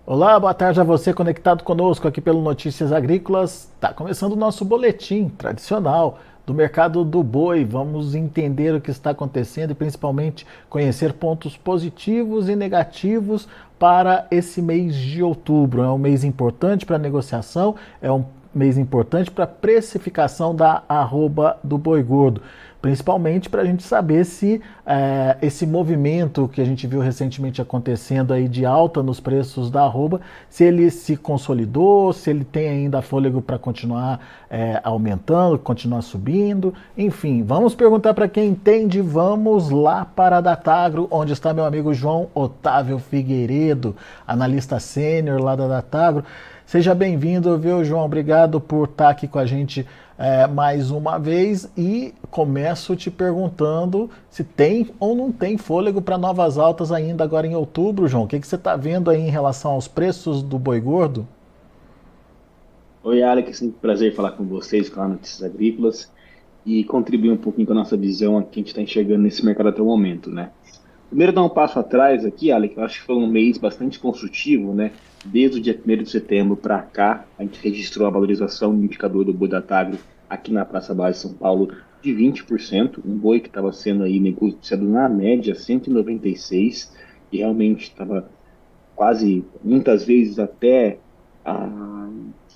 Olá, boa tarde a você conectado conosco aqui pelo Notícias Agrícolas. Está começando o nosso boletim tradicional do mercado do boi. Vamos entender o que está acontecendo e principalmente conhecer pontos positivos e negativos para esse mês de outubro. É um mês importante para a negociação, é um mês importante para a precificação da arroba do boi gordo, principalmente para a gente saber se esse movimento que a gente viu recentemente acontecendo aí de alta nos preços da arroba, se ele se consolidou, se ele tem ainda fôlego para continuar aumentando, continuar subindo, enfim, vamos perguntar para quem entende, vamos lá para a Datagro, onde está meu amigo João Otávio Figueiredo, analista sênior lá da Datagro. Seja bem-vindo, viu, João? Obrigado por estar aqui com a gente mais uma vez e começo te perguntando se tem ou não tem fôlego para novas altas ainda agora em outubro, João. O que você está vendo aí em relação aos preços do boi gordo? Oi, Alex, é um prazer falar com vocês, com a Notícias Agrícolas e contribuir um pouquinho com a nossa visão aqui que a gente está enxergando nesse mercado até o momento, né? Primeiro, dar um passo atrás aqui, Alex, eu acho que foi um mês bastante construtivo, né? Desde o dia 1º de setembro para cá, a gente registrou a valorização do indicador do boi da Tagro aqui na Praça Base de São Paulo de 20%, um boi que estava sendo aí negociado na média 196 e realmente estava quase, muitas vezes até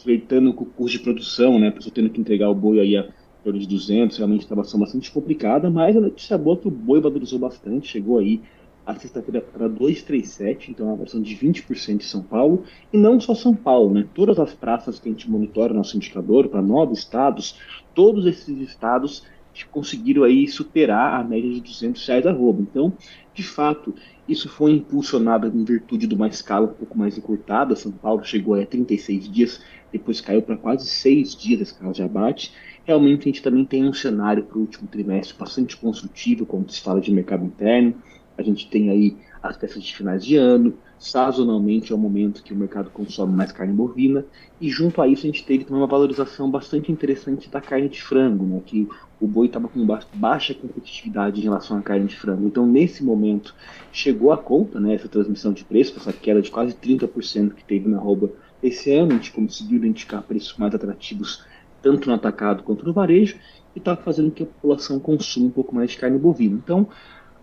flertando com o custo de produção, né? A pessoa tendo que entregar o boi aí a torno de 200, realmente estava sendo bastante complicada, mas a notícia boa é que o boi valorizou bastante, chegou aí a sexta-feira para 237, então é uma variação de 20% em São Paulo, e não só São Paulo, né? Todas as praças que a gente monitora nosso indicador, para 9 estados, todos esses estados conseguiram aí superar a média de R$ 200 arroba. Então, de fato, isso foi impulsionado em virtude de uma escala um pouco mais encurtada. São Paulo chegou a 36 dias, depois caiu para quase 6 dias a escala de abate. Realmente, a gente também tem um cenário para o último trimestre bastante construtivo, quando se fala de mercado interno. A gente tem aí as festas de finais de ano, sazonalmente é o momento que o mercado consome mais carne bovina, e junto a isso a gente teve também uma valorização bastante interessante da carne de frango, né, que o boi estava com baixa competitividade em relação à carne de frango. Então, nesse momento, chegou a conta, né, essa transmissão de preço, essa queda de quase 30% que teve na arroba esse ano, a gente conseguiu identificar preços mais atrativos tanto no atacado quanto no varejo, e está fazendo com que a população consuma um pouco mais de carne bovina. Então,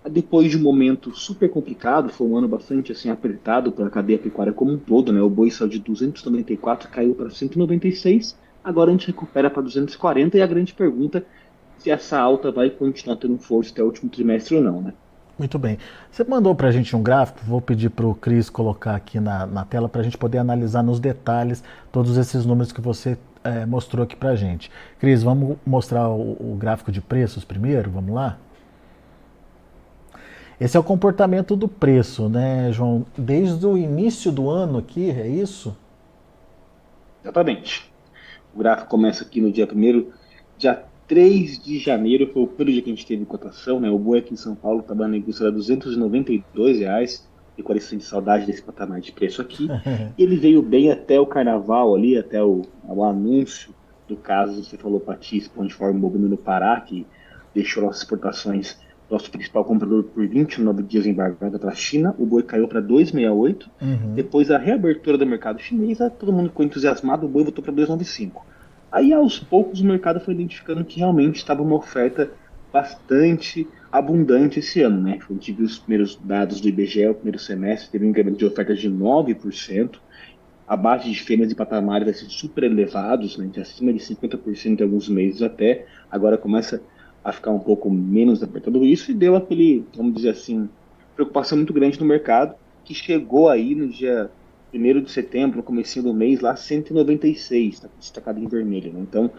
depois de um momento super complicado, foi um ano bastante assim apertado para a cadeia pecuária como um todo, né? O boi saiu de 294, caiu para 196, agora a gente recupera para 240 e a grande pergunta é se essa alta vai continuar tendo força até o último trimestre ou não, né? Muito bem. Você mandou para a gente um gráfico, vou pedir para o Cris colocar aqui na tela para a gente poder analisar nos detalhes todos esses números que você mostrou aqui para a gente. Cris, vamos mostrar o gráfico de preços primeiro? Vamos lá? Esse é o comportamento do preço, né, João? Desde o início do ano aqui, é isso? Exatamente. O gráfico começa aqui no dia 3 de janeiro, foi o primeiro dia que a gente teve cotação, né? O boi aqui em São Paulo estava negociando a R$ 292, e com a de saudade desse patamar de preço aqui. E ele veio bem até o carnaval ali, até o anúncio do caso, você falou, Patins, Pão de Forma Bovino no Pará, que deixou nossas exportações, nosso principal comprador, por 29 dias embargado para a China. O boi caiu para 268. Uhum. Depois da reabertura do mercado chinês, todo mundo ficou entusiasmado, o boi voltou para 295. Aí, aos poucos, o mercado foi identificando que realmente estava uma oferta bastante abundante esse ano, né? A gente viu os primeiros dados do IBGE, o primeiro semestre, teve um incremento de ofertas de 9%, abaixo de fêmeas e patamares assim, super elevados, né? De acima de 50% em alguns meses até. Agora começa a ficar um pouco menos apertado isso e deu aquele, vamos dizer assim, preocupação muito grande no mercado, que chegou aí no dia 1º de setembro, no comecinho do mês, lá 196, está destacado em vermelho, né? Então,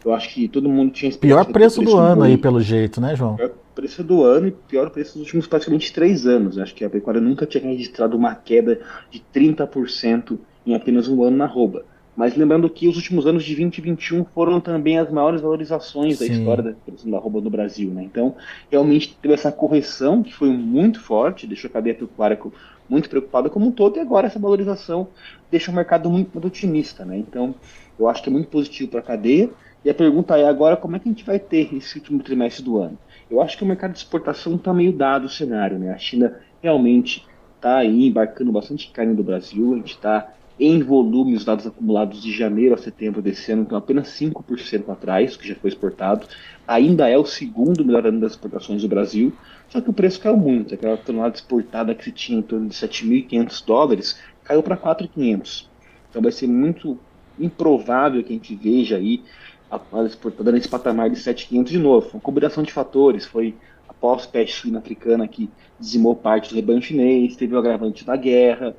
eu acho que todo mundo tinha Pior expectativa de ter o preço do preço do ano aí, boi, pelo jeito, né, João? pior preço do ano e pior preço dos últimos praticamente 3 anos. Acho que a pecuária nunca tinha registrado uma queda de 30% em apenas um ano na arroba. Mas lembrando que os últimos anos de 2020 e 2021 foram também as maiores valorizações da história Sim. da produção da arroba no Brasil, né? Então, realmente teve essa correção que foi muito forte, deixou a cadeia pecuária muito preocupada como um todo, e agora essa valorização deixa o mercado muito otimista, né? Então, eu acho que é muito positivo para a cadeia. E a pergunta é agora como é que a gente vai ter esse último trimestre do ano? Eu acho que o mercado de exportação está meio dado o cenário, né? A China realmente está aí embarcando bastante carne do Brasil, a gente está em volume, os dados acumulados de janeiro a setembro desse ano estão apenas 5% atrás, que já foi exportado. Ainda é o segundo melhor ano das exportações do Brasil, só que o preço caiu muito. Aquela tonelada exportada que se tinha em torno de US$ 7.500 caiu para 4.500. Então vai ser muito improvável que a gente veja aí a exportadora nesse patamar de 7.500 de novo. Foi uma combinação de fatores, foi após peste suína africana que dizimou parte do rebanho chinês, teve o agravante da guerra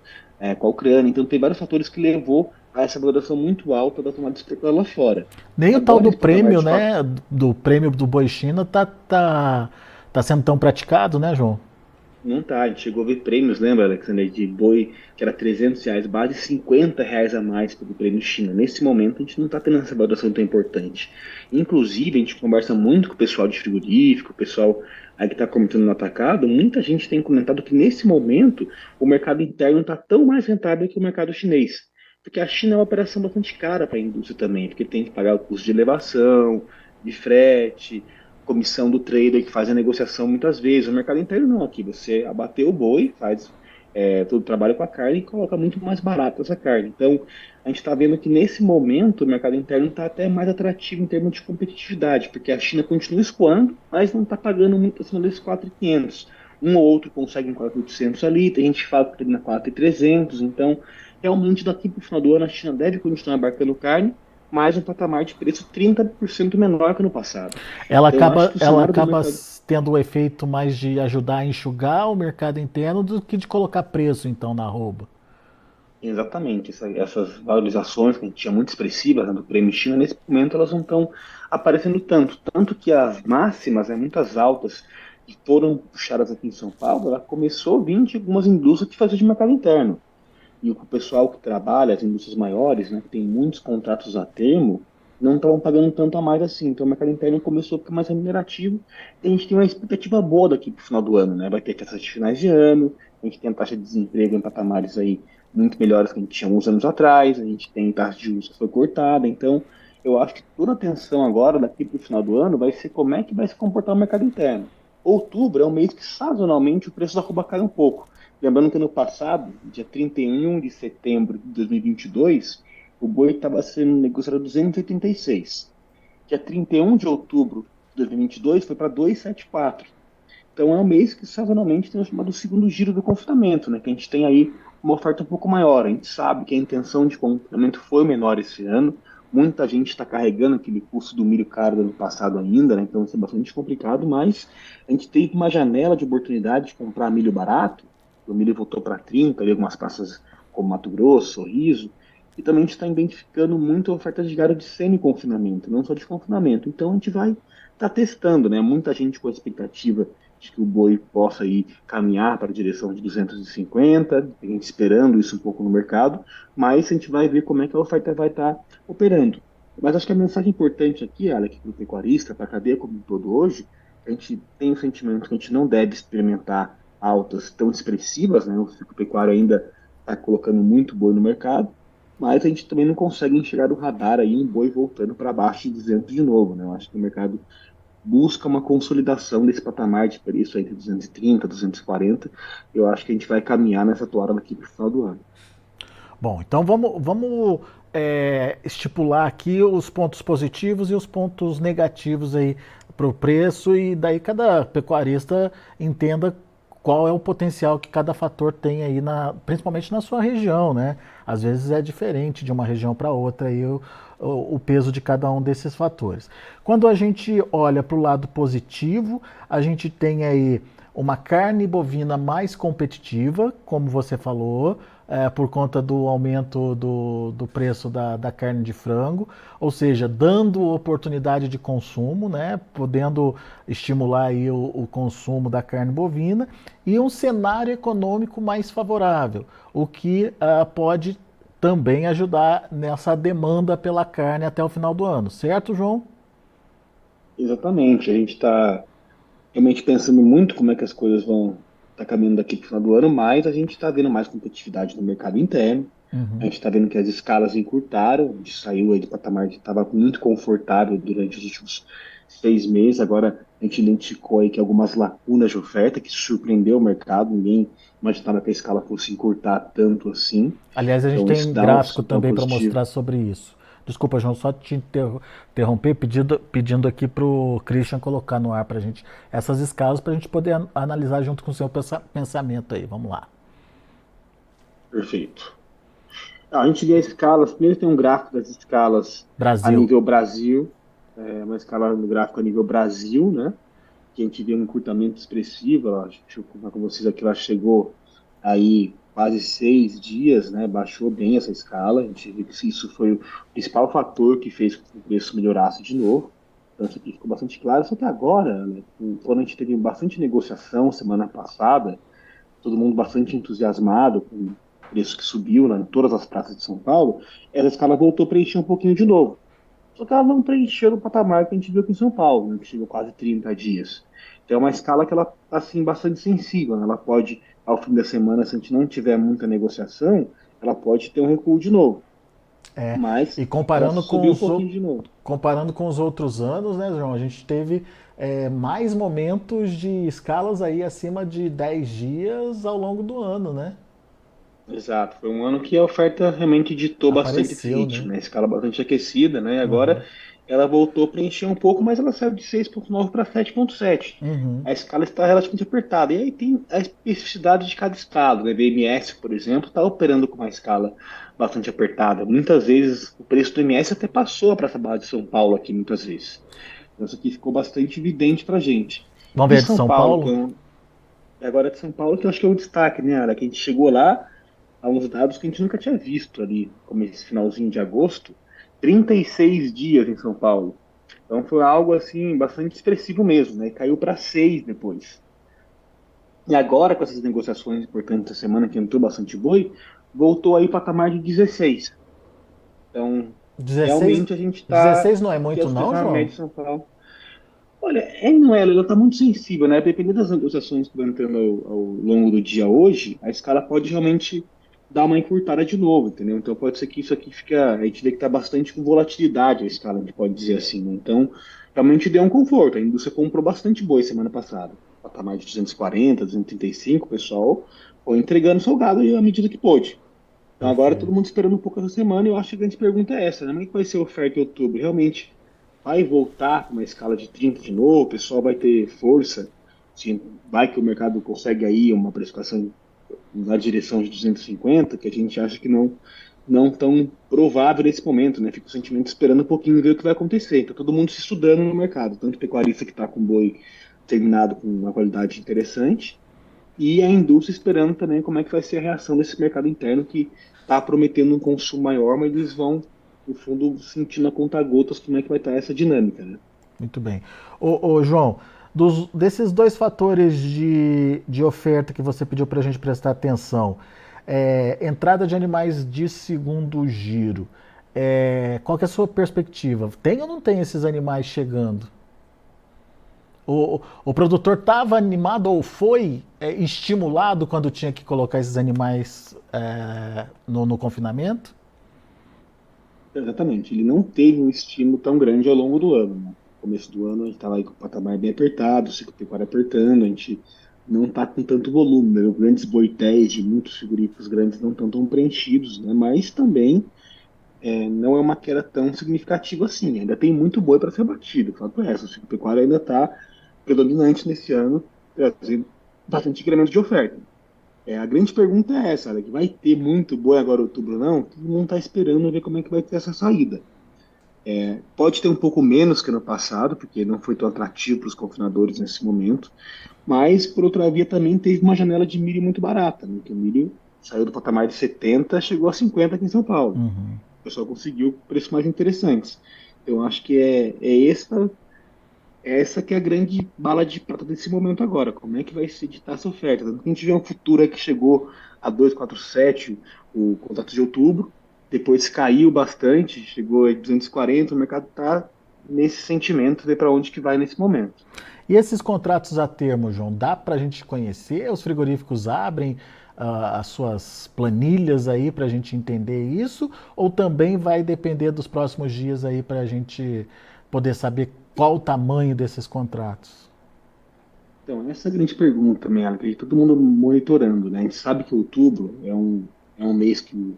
com a Ucrânia, então tem vários fatores que levou a essa valoração muito alta da tomada exportada lá fora. Nem o tal Agora do esse patamar prêmio, de fato. né? Do prêmio do boi China tá sendo tão praticado, né, João? Não tá, a gente chegou a ver prêmios, lembra, Alexandre, de boi que era R$ 300, base R$ 50 a mais pelo prêmio China. Nesse momento a gente não está tendo essa valoração tão importante. Inclusive, a gente conversa muito com o pessoal de frigorífico, o pessoal aí que está comentando no atacado, muita gente tem comentado que nesse momento o mercado interno está tão mais rentável que o mercado chinês. Porque a China é uma operação bastante cara para a indústria também, porque tem que pagar o custo de elevação, de frete, comissão do trader que faz a negociação muitas vezes. O mercado interno não, aqui você abateu o boi, faz todo o trabalho com a carne e coloca muito mais barato essa carne. Então, a gente está vendo que nesse momento o mercado interno está até mais atrativo em termos de competitividade, porque a China continua escoando, mas não está pagando muito acima desses 4.500. Um ou outro consegue em 4.800 ali, tem gente que fala que termina 4.300, então realmente daqui para o final do ano a China deve continuar embarcando carne, mais um patamar de preço 30% menor que no passado. Então, eu acho que o Ela cenário do acaba mercado. tendo o efeito mais de ajudar a enxugar o mercado interno do que de colocar preço, então, na arroba. Exatamente, essas valorizações que a gente tinha muito expressivas, né, do prêmio China, nesse momento elas não estão aparecendo tanto. Tanto que as máximas, né, muitas altas, que foram puxadas aqui em São Paulo, ela começou a vir de algumas indústrias que faziam de mercado interno. E o pessoal que trabalha, as indústrias maiores, né, que tem muitos contratos a termo, não estavam pagando tanto a mais assim. Então o mercado interno começou a ficar mais remunerativo. E a gente tem uma expectativa boa daqui para o final do ano, né? Vai ter festas de finais de ano, a gente tem a taxa de desemprego em patamares aí muito melhores que a gente tinha uns anos atrás, a gente tem taxa de juros que foi cortada. Então eu acho que toda a atenção agora, daqui para o final do ano, vai ser como é que vai se comportar o mercado interno. Outubro é um mês que sazonalmente o preço da arroba cai um pouco. Lembrando que no passado, dia 31 de setembro de 2022, o boi estava sendo negociado a 286. Dia 31 de outubro de 2022 foi para 274. Então é um mês que sazonalmente tem o chamado segundo giro do confinamento, né? Que a gente tem aí uma oferta um pouco maior. A gente sabe que a intenção de confinamento foi menor esse ano. Muita gente está carregando aquele custo do milho caro do ano passado ainda, né? Então isso é bastante complicado, mas a gente teve uma janela de oportunidade de comprar milho barato. O milho voltou para 30, ali algumas praças como Mato Grosso, Sorriso, e também a gente está identificando muita oferta de gado de semi-confinamento, não só de confinamento. Então a gente vai estar testando, né? Muita gente com a expectativa de que o boi possa aí caminhar para a direção de 250, tem gente esperando isso um pouco no mercado, mas a gente vai ver como é que a oferta vai estar operando. Mas acho que a mensagem importante aqui, Alex, para o pecuarista, para a cadeia como um todo hoje, a gente tem o sentimento que a gente não deve experimentar altas tão expressivas, né? O ciclo pecuário ainda está colocando muito boi no mercado, mas a gente também não consegue enxergar do radar aí um boi voltando para baixo de 200 de novo, né? Eu acho que o mercado busca uma consolidação desse patamar de preço entre 230 e 240. Eu acho que a gente vai caminhar nessa toada daqui para o final do ano. Bom, então vamos estipular aqui os pontos positivos e os pontos negativos aí para o preço e daí cada pecuarista entenda qual é o potencial que cada fator tem aí, principalmente na sua região, né? Às vezes é diferente de uma região para outra aí o peso de cada um desses fatores. Quando a gente olha para o lado positivo, a gente tem aí uma carne bovina mais competitiva, como você falou, por conta do aumento do preço da carne de frango, ou seja, dando oportunidade de consumo, né, podendo estimular aí o consumo da carne bovina e um cenário econômico mais favorável, o que pode também ajudar nessa demanda pela carne até o final do ano, certo, João? Exatamente. A gente está realmente pensando muito como é que as coisas vão estar caminhando daqui para o final do ano, mas a gente está vendo mais competitividade no mercado interno. A Uhum. gente está vendo que as escalas encurtaram, a gente saiu aí do patamar que estava muito confortável durante os últimos 6 meses. Agora a gente identificou aí que algumas lacunas de oferta que surpreendeu o mercado, ninguém imaginava que a escala fosse encurtar tanto assim. Aliás, a gente Então isso tem dá um gráfico sinal também para positivo. mostrar sobre isso. Desculpa, João, só te interromper, pedindo aqui para o Christian colocar no ar para a gente essas escalas para a gente poder analisar junto com o seu pensamento aí. Vamos lá. Perfeito. A gente vê as escalas, primeiro tem um gráfico das escalas a Brasil. nível Brasil, uma escala no gráfico a nível Brasil, né? Que a gente vê um encurtamento expressivo, deixa eu contar com vocês aqui, ela chegou aí quase 6 dias, né? Baixou bem essa escala, a gente vê que isso foi o principal fator que fez com que o preço melhorasse de novo. Então isso aqui ficou bastante claro, só que agora, né, quando a gente teve bastante negociação semana passada, todo mundo bastante entusiasmado com o preço que subiu, né, em todas as praças de São Paulo, essa escala voltou a preencher um pouquinho de novo. Só que ela não preencheu o patamar que a gente viu aqui em São Paulo, né, que chegou quase 30 dias. Então é uma escala que ela está assim, bastante sensível, né? Ela pode, ao fim da semana, se a gente não tiver muita negociação, ela pode ter um recuo de novo. É, Mas e ela subiu um pouquinho de novo. comparando com os outros anos, né, João, a gente teve mais momentos de escalas aí acima de 10 dias ao longo do ano, né? Exato, foi um ano que a oferta realmente ditou bastante esse Apareceu, ritmo, né? né? Escala bastante aquecida, né? Agora Uhum. ela voltou a preencher um pouco, mas ela saiu de 6,9 para 7,7. Uhum. A escala está relativamente apertada. E aí tem a especificidade de cada estado, né? BMS, por exemplo, está operando com uma escala bastante apertada. Muitas vezes o preço do MS até passou para essa base de São Paulo aqui, muitas vezes. Então isso aqui ficou bastante evidente para a gente. Vamos De ver a de São São Paulo, Paulo? agora de São Paulo, que eu acho que é o destaque, né, Ara? Que a gente chegou lá a uns dados que a gente nunca tinha visto ali, como esse finalzinho de agosto, 36 dias em São Paulo. Então foi algo assim bastante expressivo mesmo, né? Caiu para 6 depois. E agora, com essas negociações importantes essa semana que entrou bastante boi, voltou aí para patamar de 16. Então, 16, realmente a gente está 16 não é que é muito a não, mesma média João? de São Paulo. Olha, não é, ela está muito sensível, né? Dependendo das negociações que vão entrando ao longo do dia hoje, a escala pode realmente dar uma encurtada de novo, entendeu? Então pode ser que isso aqui fica, a gente vê que está bastante com volatilidade a escala, a gente pode dizer assim, né? Então, realmente deu um conforto. A indústria comprou bastante boi semana passada. Patamar de 240, 235, o pessoal foi entregando salgado aí à medida que pôde. Então agora todo Perfeito. mundo esperando um pouco essa semana e eu acho que a grande pergunta é essa, né? Como é que vai ser a oferta em outubro? Realmente vai voltar com uma escala de 30 de novo? O pessoal vai ter força? Se vai que o mercado consegue aí uma precificação na direção de 250, que a gente acha que não tão provável nesse momento, né? Fica o sentimento esperando um pouquinho ver o que vai acontecer. Então todo mundo se estudando no mercado, tanto o pecuarista que está com boi terminado com uma qualidade interessante, e a indústria esperando também como é que vai ser a reação desse mercado interno que está prometendo um consumo maior, mas eles vão, no fundo, sentindo a conta-gotas como é que vai estar essa dinâmica, né? Muito bem. Ô, João, desses dois fatores de oferta que você pediu para a gente prestar atenção, entrada de animais de segundo giro, qual que é a sua perspectiva? Tem ou não tem esses animais chegando? O produtor estava animado ou foi estimulado quando tinha que colocar esses animais no confinamento? Exatamente. Ele não teve um estímulo tão grande ao longo do ano, né? No começo do ano a gente estava aí com o patamar bem apertado, o ciclo pecuário apertando, a gente não está com tanto volume, né? Os grandes boitéis de muitos frigoríficos grandes não estão tão preenchidos, né? Mas também não é uma queda tão significativa assim. Ainda tem muito boi para ser batido. O fato é esse, o ciclo pecuário ainda está predominante nesse ano, trazendo bastante incremento de oferta. A grande pergunta é essa, Alex, vai ter muito boi agora em outubro ou não? Todo mundo está esperando ver como é que vai ter essa saída. Pode ter um pouco menos que no passado, porque não foi tão atrativo para os confinadores nesse momento, mas, por outra via, também teve uma janela de milho muito barata, né? Que o milho saiu do patamar de 70, chegou a 50 aqui em São Paulo. Uhum. O pessoal conseguiu preços mais interessantes. Então, acho que essa que é a grande bala de prata desse momento agora. Como é que vai se editar essa oferta? Tanto que a gente vê um futuro aí que chegou a 247, o contrato de outubro, depois caiu bastante, chegou a 240, o mercado está nesse sentimento, ver para onde que vai nesse momento. E esses contratos a termo, João, dá para a gente conhecer? Os frigoríficos abrem as suas planilhas aí para a gente entender isso? Ou também vai depender dos próximos dias aí para a gente poder saber Qual o tamanho desses contratos? Então, essa é a grande pergunta, Mela, que todo mundo monitorando, né? A gente sabe que outubro é um mês que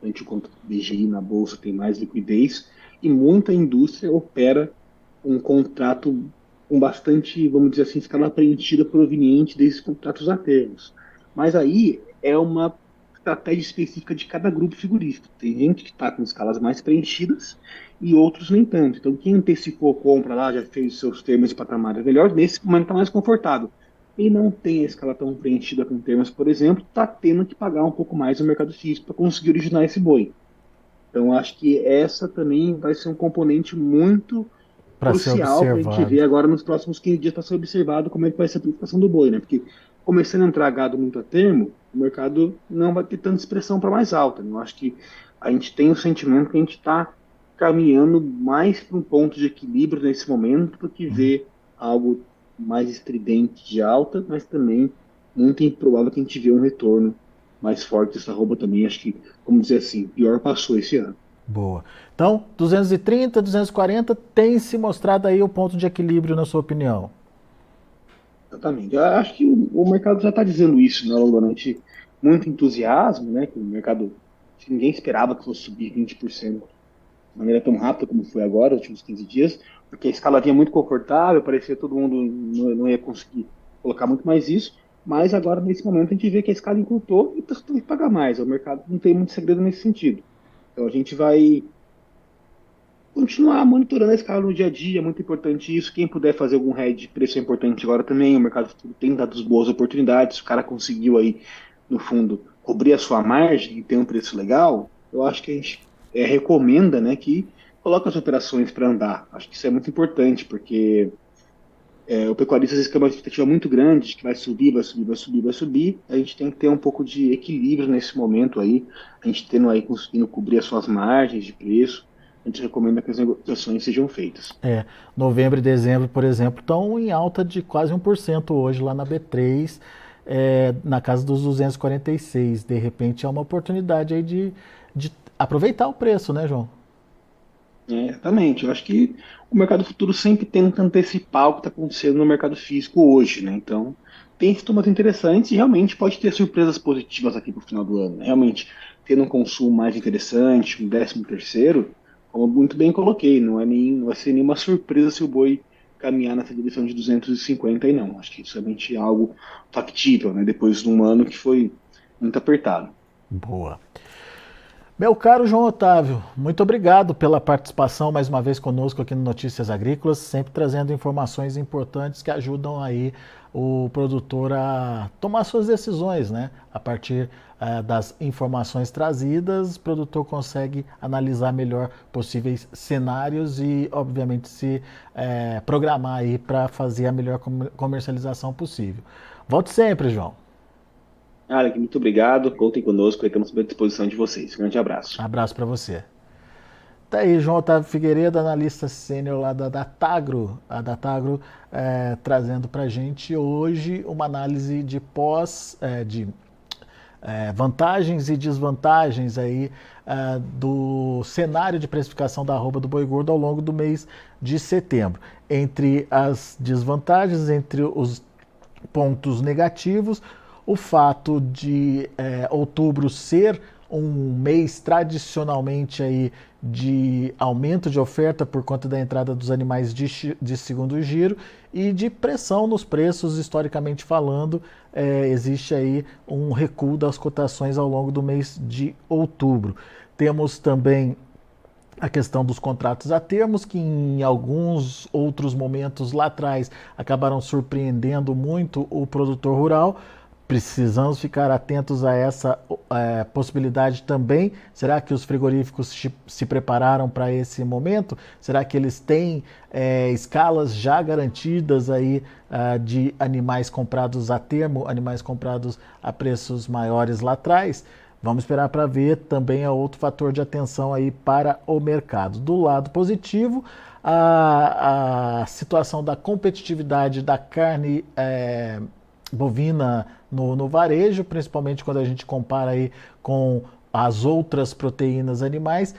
ante o contrato DGI na Bolsa tem mais liquidez e muita indústria opera um contrato com bastante, vamos dizer assim, escala preenchida proveniente desses contratos a termos. Mas aí é uma estratégia específica de cada grupo figurista. Tem gente que está com escalas mais preenchidas e outros nem tanto. Então, quem antecipou compra lá, já fez seus termos e patamares melhores, nesse momento está mais confortável. Quem não tem a escala tão preenchida com termos, por exemplo, está tendo que pagar um pouco mais no mercado físico para conseguir originar esse boi. Então, acho que essa também vai ser um componente muito Para ser crucial para a gente ver observado. agora nos próximos 15 dias para ser observado como é que vai ser a precificação do boi, né? Porque começando a entrar gado muito a termo, o mercado não vai ter tanta expressão para mais alta, né? Eu acho que a gente tem o sentimento que a gente está caminhando mais para um ponto de equilíbrio nesse momento do que ver algo mais estridente de alta, mas também muito improvável que a gente vê um retorno mais forte dessa arroba também. Acho que, como dizer assim, pior passou esse ano. Boa. Então, 230, 240 tem se mostrado aí o ponto de equilíbrio, na sua opinião? Exatamente. Eu acho que o mercado já está dizendo isso, né, durante muito entusiasmo, né, que o mercado, que ninguém esperava que fosse subir 20% de maneira tão rápida como foi agora, nos últimos 15 dias, porque a escala vinha muito confortável, parecia que todo mundo não ia conseguir colocar muito mais isso, mas agora, nesse momento, a gente vê que a escala encurtou e está tendo que pagar mais. O mercado não tem muito segredo nesse sentido. Então, a gente vai continuar monitorando a escala no dia a dia, é muito importante isso. Quem puder fazer algum hedge de preço é importante agora também. O mercado futuro tem dado boas oportunidades. O cara conseguiu aí, no fundo, cobrir a sua margem e ter um preço legal. Eu acho que a gente recomenda, né, que coloque as operações para andar. Acho que isso é muito importante, porque o pecuarista às vezes tem uma expectativa muito grande de que vai subir, vai subir, vai subir, vai subir. A gente tem que ter um pouco de equilíbrio nesse momento aí. A gente tendo aí conseguindo cobrir as suas margens de preço, a gente recomenda que as negociações sejam feitas. Novembro e dezembro, por exemplo, estão em alta de quase 1% hoje lá na B3, na casa dos 246. De repente é uma oportunidade aí de aproveitar o preço, né, João? Exatamente. Eu acho que o mercado futuro sempre tenta antecipar o que está acontecendo no mercado físico hoje, né? Então, tem sintomas interessantes e realmente pode ter surpresas positivas aqui para o final do ano, né? Realmente, tendo um consumo mais interessante, um 13º, como eu muito bem coloquei, não vai ser nenhuma surpresa se o boi caminhar nessa direção de 250 aí não. Acho que isso é realmente algo factível, né? Depois de um ano que foi muito apertado. Boa. Meu caro João Otávio, muito obrigado pela participação mais uma vez conosco aqui no Notícias Agrícolas, sempre trazendo informações importantes que ajudam aí o produtor a tomar suas decisões, né? A partir das informações trazidas, o produtor consegue analisar melhor possíveis cenários e, obviamente, se programar aí para fazer a melhor comercialização possível. Volte sempre, João. Alec, muito obrigado. Contem conosco, estamos à disposição de vocês. Grande abraço. Abraço para você. Tá aí, João Otávio Figueiredo, analista sênior lá da Datagro, a Datagro trazendo para a gente hoje uma análise de vantagens e desvantagens aí do cenário de precificação da arroba do boi gordo ao longo do mês de setembro. Entre as desvantagens, entre os pontos negativos, o fato de outubro ser um mês tradicionalmente aí de aumento de oferta por conta da entrada dos animais de segundo giro e de pressão nos preços, historicamente falando, existe aí um recuo das cotações ao longo do mês de outubro. Temos também a questão dos contratos a termos, que em alguns outros momentos lá atrás acabaram surpreendendo muito o produtor rural. Precisamos ficar atentos a essa possibilidade também. Será que os frigoríficos se prepararam para esse momento? Será que eles têm escalas já garantidas aí de animais comprados a termo, animais comprados a preços maiores lá atrás? Vamos esperar para ver, também é outro fator de atenção aí para o mercado. Do lado positivo, a situação da competitividade da carne bovina no varejo, principalmente quando a gente compara aí com as outras proteínas animais,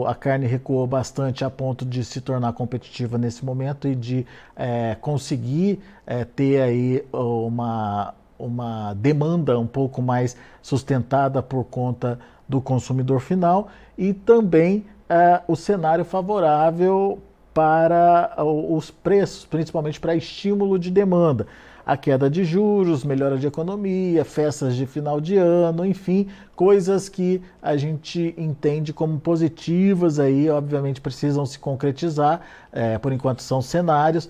a carne recuou bastante a ponto de se tornar competitiva nesse momento e de conseguir ter aí uma demanda um pouco mais sustentada por conta do consumidor final e também o cenário favorável para os preços, principalmente para estímulo de demanda. A queda de juros, melhora de economia, festas de final de ano, enfim, coisas que a gente entende como positivas aí, obviamente precisam se concretizar, por enquanto são cenários,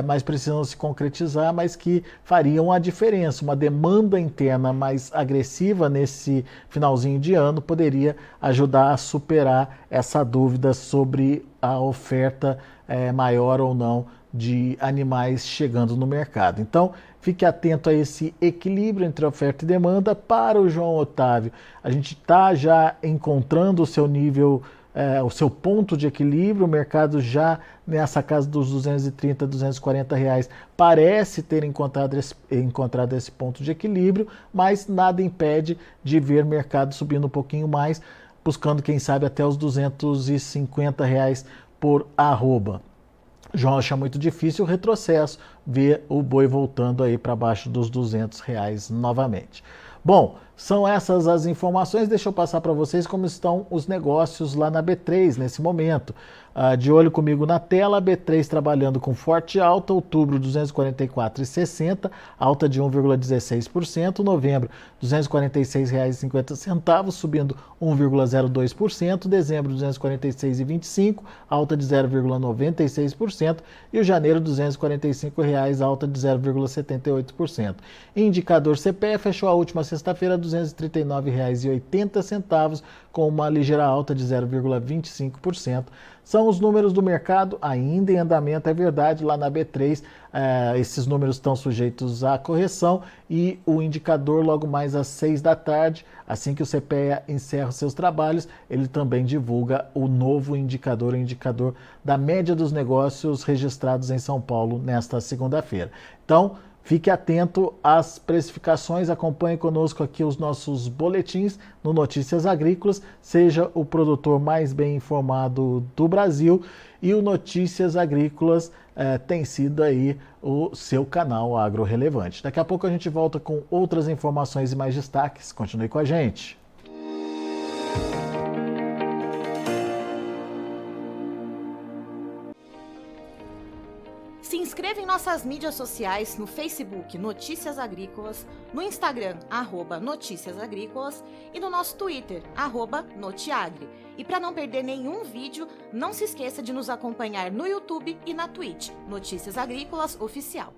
mas precisam se concretizar, mas que fariam a diferença. Uma demanda interna mais agressiva nesse finalzinho de ano poderia ajudar a superar essa dúvida sobre a oferta maior ou não de animais chegando no mercado. Então, fique atento a esse equilíbrio entre oferta e demanda. Para o João Otávio, a gente está já encontrando o seu nível, o seu ponto de equilíbrio. O mercado já nessa casa dos R$230, R$240 parece ter encontrado esse ponto de equilíbrio, mas nada impede de ver o mercado subindo um pouquinho mais, buscando quem sabe até os R$250 por arroba. João acha muito difícil o retrocesso, ver o boi voltando aí para baixo dos R$200 novamente. Bom, são essas as informações. Deixa eu passar para vocês como estão os negócios lá na B3 nesse momento. De olho comigo na tela, a B3 trabalhando com forte alta, outubro R$ 244,60, alta de 1,16%, novembro R$ 246,50, subindo 1,02%, dezembro R$ 246,25, alta de 0,96%, e o janeiro R$ 245,00, alta de 0,78%. Indicador CPE fechou a última sexta-feira R$ 239,80, com uma ligeira alta de 0,25%. São os números do mercado ainda em andamento, é verdade, lá na B3 esses números estão sujeitos à correção e o indicador logo mais às 6 da tarde, assim que o CPEA encerra os seus trabalhos, ele também divulga o novo indicador, o indicador da média dos negócios registrados em São Paulo nesta segunda-feira. Então, fique atento às precificações, acompanhe conosco aqui os nossos boletins no Notícias Agrícolas, seja o produtor mais bem informado do Brasil, e o Notícias Agrícolas tem sido aí o seu canal Agro Relevante. Daqui a pouco a gente volta com outras informações e mais destaques. Continue com a gente. Se inscreva em nossas mídias sociais, no Facebook Notícias Agrícolas, no Instagram @Notícias Agrícolas e no nosso Twitter @Notiagre. E para não perder nenhum vídeo, não se esqueça de nos acompanhar no YouTube e na Twitch, Notícias Agrícolas Oficial.